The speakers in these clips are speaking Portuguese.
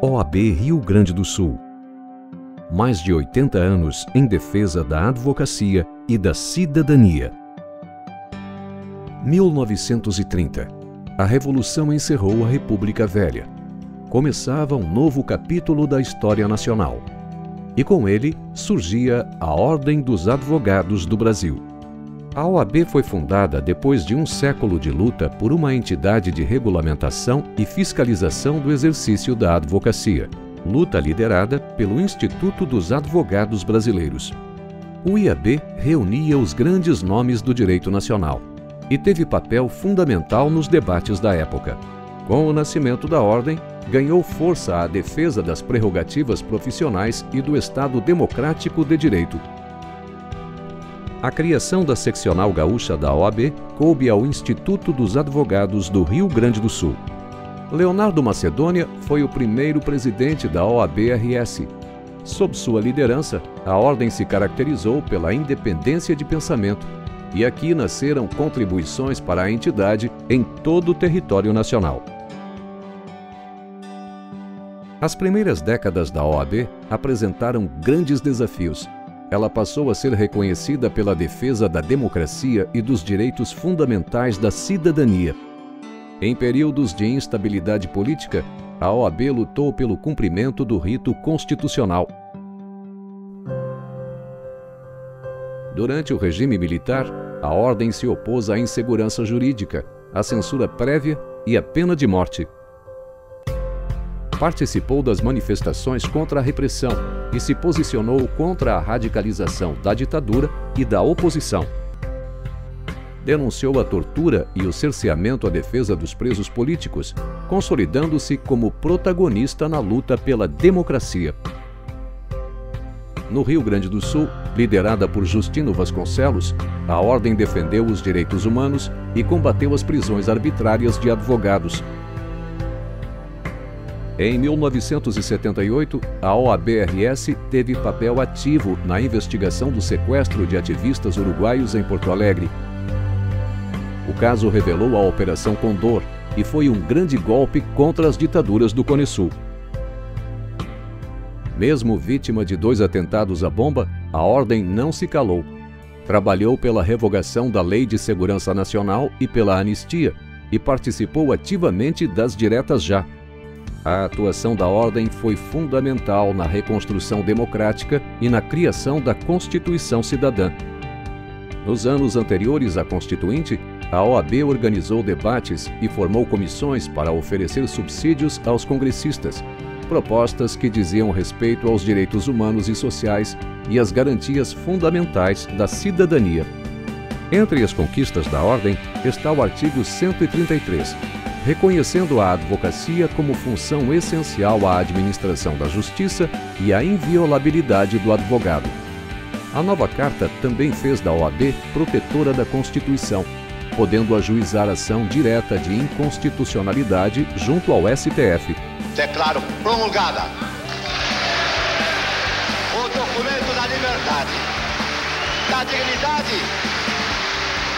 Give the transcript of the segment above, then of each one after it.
OAB Rio Grande do Sul. Mais de 80 anos em defesa da advocacia e da cidadania. 1930. A Revolução encerrou a República Velha. Começava um novo capítulo da história nacional. E com ele surgia a Ordem dos Advogados do Brasil. A OAB foi fundada depois de um século de luta por uma entidade de regulamentação e fiscalização do exercício da advocacia. Luta liderada pelo Instituto dos Advogados Brasileiros. O IAB reunia os grandes nomes do direito nacional e teve papel fundamental nos debates da época. Com o nascimento da ordem, ganhou força a defesa das prerrogativas profissionais e do Estado democrático de direito. A criação da seccional gaúcha da OAB coube ao Instituto dos Advogados do Rio Grande do Sul. Leonardo Macedônia foi o primeiro presidente da OAB-RS. Sob sua liderança, a ordem se caracterizou pela independência de pensamento, e aqui nasceram contribuições para a entidade em todo o território nacional. As primeiras décadas da OAB apresentaram grandes desafios. Ela passou a ser reconhecida pela defesa da democracia e dos direitos fundamentais da cidadania. Em períodos de instabilidade política, a OAB lutou pelo cumprimento do rito constitucional. Durante o regime militar, a ordem se opôs à insegurança jurídica, à censura prévia e à pena de morte. Participou das manifestações contra a repressão e se posicionou contra a radicalização da ditadura e da oposição. Denunciou a tortura e o cerceamento à defesa dos presos políticos, consolidando-se como protagonista na luta pela democracia. No Rio Grande do Sul, liderada por Justino Vasconcelos, a ordem defendeu os direitos humanos e combateu as prisões arbitrárias de advogados. Em 1978, a OAB-RS teve papel ativo na investigação do sequestro de ativistas uruguaios em Porto Alegre. O caso revelou a Operação Condor e foi um grande golpe contra as ditaduras do Cone Sul. Mesmo vítima de 2 atentados à bomba, a ordem não se calou. Trabalhou pela revogação da Lei de Segurança Nacional e pela anistia, e participou ativamente das diretas já. A atuação da ordem foi fundamental na reconstrução democrática e na criação da Constituição Cidadã. Nos anos anteriores à Constituinte, a OAB organizou debates e formou comissões para oferecer subsídios aos congressistas, propostas que diziam respeito aos direitos humanos e sociais e às garantias fundamentais da cidadania. Entre as conquistas da ordem está o artigo 133, reconhecendo a advocacia como função essencial à administração da justiça e à inviolabilidade do advogado. A nova carta também fez da OAB protetora da Constituição, podendo ajuizar ação direta de inconstitucionalidade junto ao STF. Declaro promulgada o documento da liberdade, da dignidade,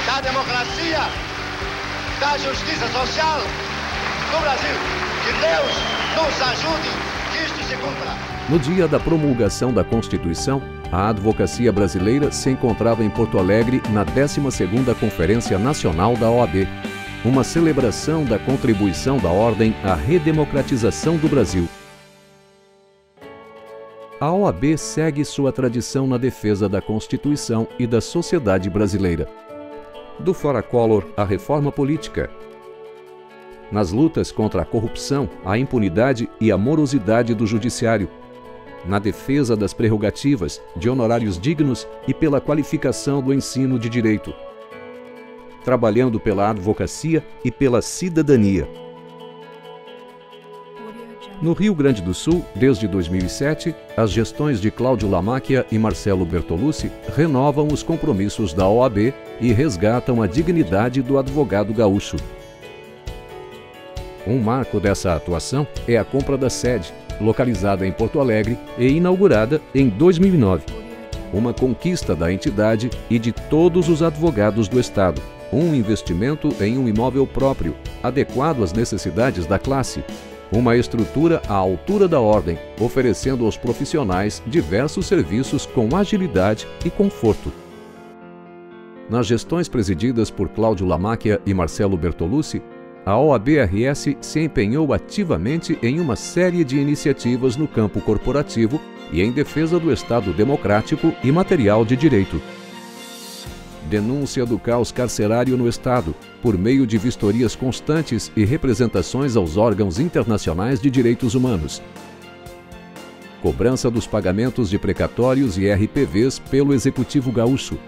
da democracia, da justiça social no Brasil. Que Deus nos ajude que isto se cumpra. No dia da promulgação da Constituição, a advocacia brasileira se encontrava em Porto Alegre na 12ª Conferência Nacional da OAB, uma celebração da contribuição da ordem à redemocratização do Brasil. A OAB segue sua tradição na defesa da Constituição e da sociedade brasileira. Do Fora Collor à reforma política. Nas lutas contra a corrupção, a impunidade e a morosidade do judiciário. Na defesa das prerrogativas, de honorários dignos e pela qualificação do ensino de direito. Trabalhando pela advocacia e pela cidadania. No Rio Grande do Sul, desde 2007, as gestões de Cláudio Lamacchia e Marcelo Bertolucci renovam os compromissos da OAB e resgatam a dignidade do advogado gaúcho. Um marco dessa atuação é a compra da sede, localizada em Porto Alegre e inaugurada em 2009. Uma conquista da entidade e de todos os advogados do Estado. Um investimento em um imóvel próprio, adequado às necessidades da classe. uma estrutura à altura da ordem, oferecendo aos profissionais diversos serviços com agilidade e conforto. Nas gestões presididas por Cláudio Lamáquia e Marcelo Bertolucci, a OAB-RS se empenhou ativamente em uma série de iniciativas no campo corporativo e em defesa do Estado democrático e material de direito. Denúncia do caos carcerário no Estado, por meio de vistorias constantes e representações aos órgãos internacionais de direitos humanos. Cobrança dos pagamentos de precatórios e RPVs pelo Executivo Gaúcho.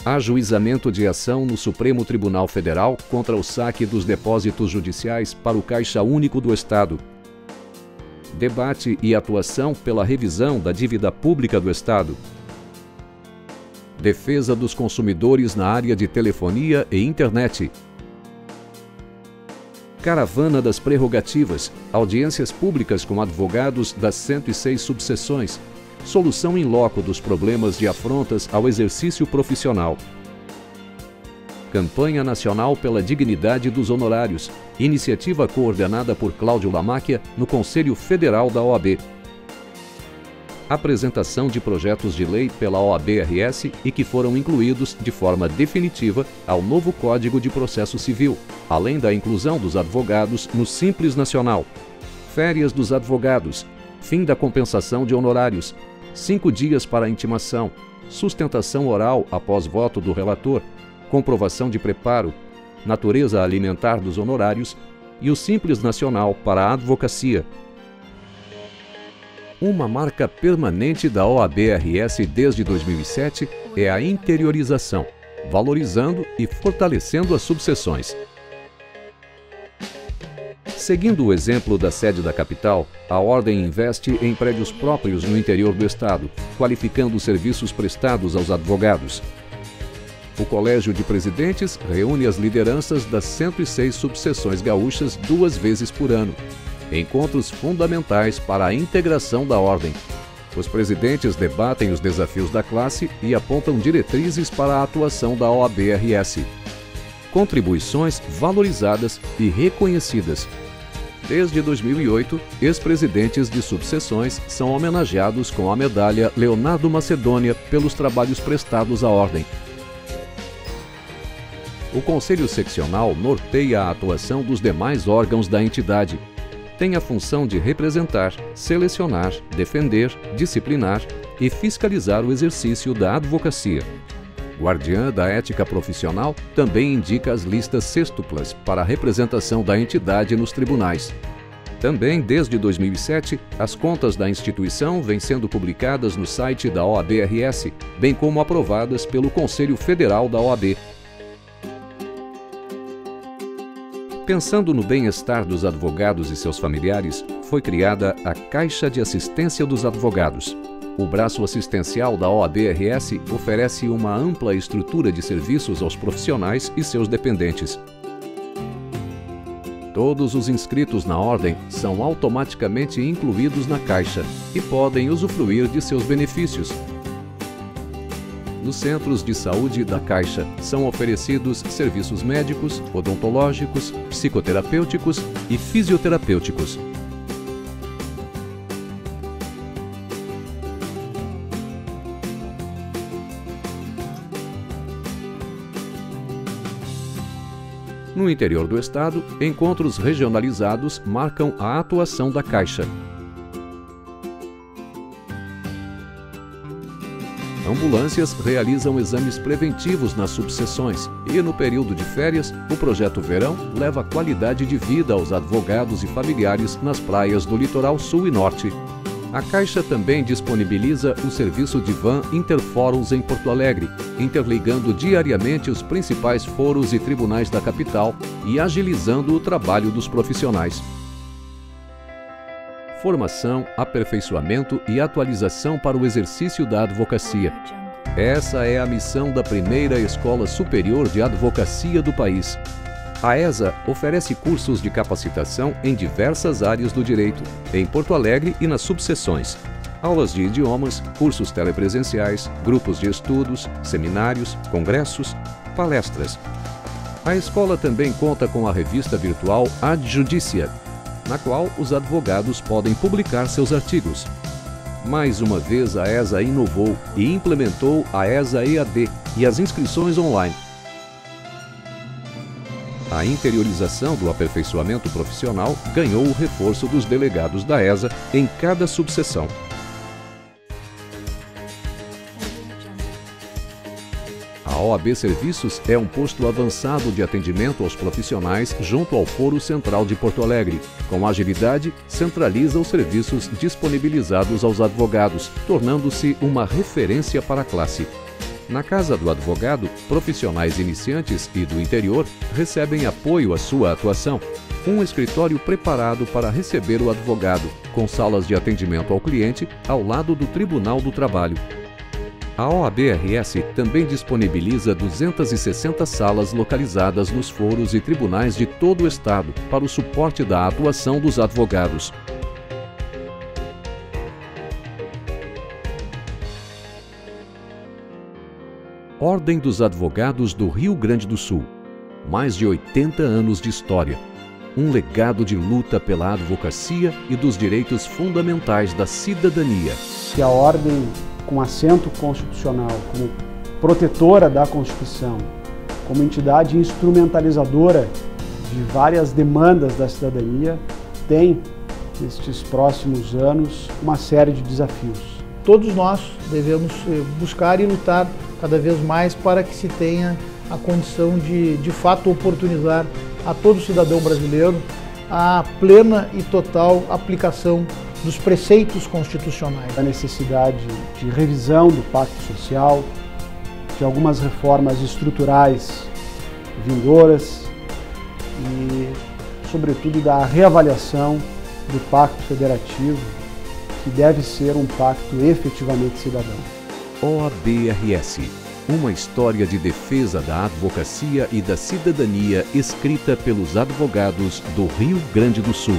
Ajuizamento de ação no Supremo Tribunal Federal contra o saque dos depósitos judiciais para o Caixa Único do Estado. Debate e atuação pela revisão da dívida pública do Estado. Defesa dos consumidores na área de telefonia e internet. Caravana das Prerrogativas, audiências públicas com advogados das 106 subseções, solução in loco dos problemas de afrontas ao exercício profissional. Campanha Nacional pela Dignidade dos Honorários, iniciativa coordenada por Cláudio Lamáquia no Conselho Federal da OAB. Apresentação de projetos de lei pela OAB-RS e que foram incluídos de forma definitiva ao novo Código de Processo Civil, além da inclusão dos advogados no Simples Nacional. Férias dos advogados, fim da compensação de honorários, 5 dias para a intimação, sustentação oral após voto do relator, comprovação de preparo, natureza alimentar dos honorários e o Simples Nacional para a advocacia. Uma marca permanente da OAB-RS desde 2007 é a interiorização, valorizando e fortalecendo as subseções. Seguindo o exemplo da sede da capital, a Ordem investe em prédios próprios no interior do Estado, qualificando os serviços prestados aos advogados. O Colégio de Presidentes reúne as lideranças das 106 subseções gaúchas 2 vezes por ano. Encontros fundamentais para a integração da Ordem. Os presidentes debatem os desafios da classe e apontam diretrizes para a atuação da OAB-RS. Contribuições valorizadas e reconhecidas. Desde 2008, ex-presidentes de subseções são homenageados com a medalha Leonardo Macedônia pelos trabalhos prestados à Ordem. O Conselho Seccional norteia a atuação dos demais órgãos da entidade. Tem a função de representar, selecionar, defender, disciplinar e fiscalizar o exercício da advocacia. Guardiã da ética profissional, também indica as listas sextuplas para a representação da entidade nos tribunais. Também, desde 2007, as contas da instituição vêm sendo publicadas no site da OAB-RS, bem como aprovadas pelo Conselho Federal da OAB. Pensando no bem-estar dos advogados e seus familiares, foi criada a Caixa de Assistência dos Advogados. O braço assistencial da OAB-RS oferece uma ampla estrutura de serviços aos profissionais e seus dependentes. Todos os inscritos na Ordem são automaticamente incluídos na Caixa e podem usufruir de seus benefícios. Nos centros de saúde da Caixa são oferecidos serviços médicos, odontológicos, psicoterapêuticos e fisioterapêuticos. No interior do estado, encontros regionalizados marcam a atuação da Caixa. Ambulâncias realizam exames preventivos nas subseções e, no período de férias, o Projeto Verão leva qualidade de vida aos advogados e familiares nas praias do litoral sul e norte. A Caixa também disponibiliza o serviço de van Interfóruns em Porto Alegre, interligando diariamente os principais fóruns e tribunais da capital e agilizando o trabalho dos profissionais. Formação, aperfeiçoamento e atualização para o exercício da advocacia. Essa é a missão da primeira Escola Superior de Advocacia do país. A ESA oferece cursos de capacitação em diversas áreas do direito, em Porto Alegre e nas subseções. Aulas de idiomas, cursos telepresenciais, grupos de estudos, seminários, congressos, palestras. A escola também conta com a revista virtual Ad Judicia, na qual os advogados podem publicar seus artigos. Mais uma vez, a ESA inovou e implementou a ESA EAD e as inscrições online. A interiorização do aperfeiçoamento profissional ganhou o reforço dos delegados da ESA em cada subseção. A OAB Serviços é um posto avançado de atendimento aos profissionais junto ao Foro Central de Porto Alegre. Com agilidade, centraliza os serviços disponibilizados aos advogados, tornando-se uma referência para a classe. Na Casa do Advogado, profissionais iniciantes e do interior recebem apoio à sua atuação. Um escritório preparado para receber o advogado, com salas de atendimento ao cliente ao lado do Tribunal do Trabalho. A OAB-RS também disponibiliza 260 salas localizadas nos foros e tribunais de todo o Estado para o suporte da atuação dos advogados. Ordem dos Advogados do Rio Grande do Sul. Mais de 80 anos de história. Um legado de luta pela advocacia e dos direitos fundamentais da cidadania. Que a Ordem, com assento constitucional, como protetora da Constituição, como entidade instrumentalizadora de várias demandas da cidadania, tem, nestes próximos anos, uma série de desafios. Todos nós devemos buscar e lutar cada vez mais para que se tenha a condição de fato, oportunizar a todo cidadão brasileiro a plena e total aplicação dos preceitos constitucionais. A necessidade de revisão do Pacto Social, de algumas reformas estruturais vindouras e, sobretudo, da reavaliação do Pacto Federativo, que deve ser um pacto efetivamente cidadão. OAB-RS, uma história de defesa da advocacia e da cidadania escrita pelos advogados do Rio Grande do Sul.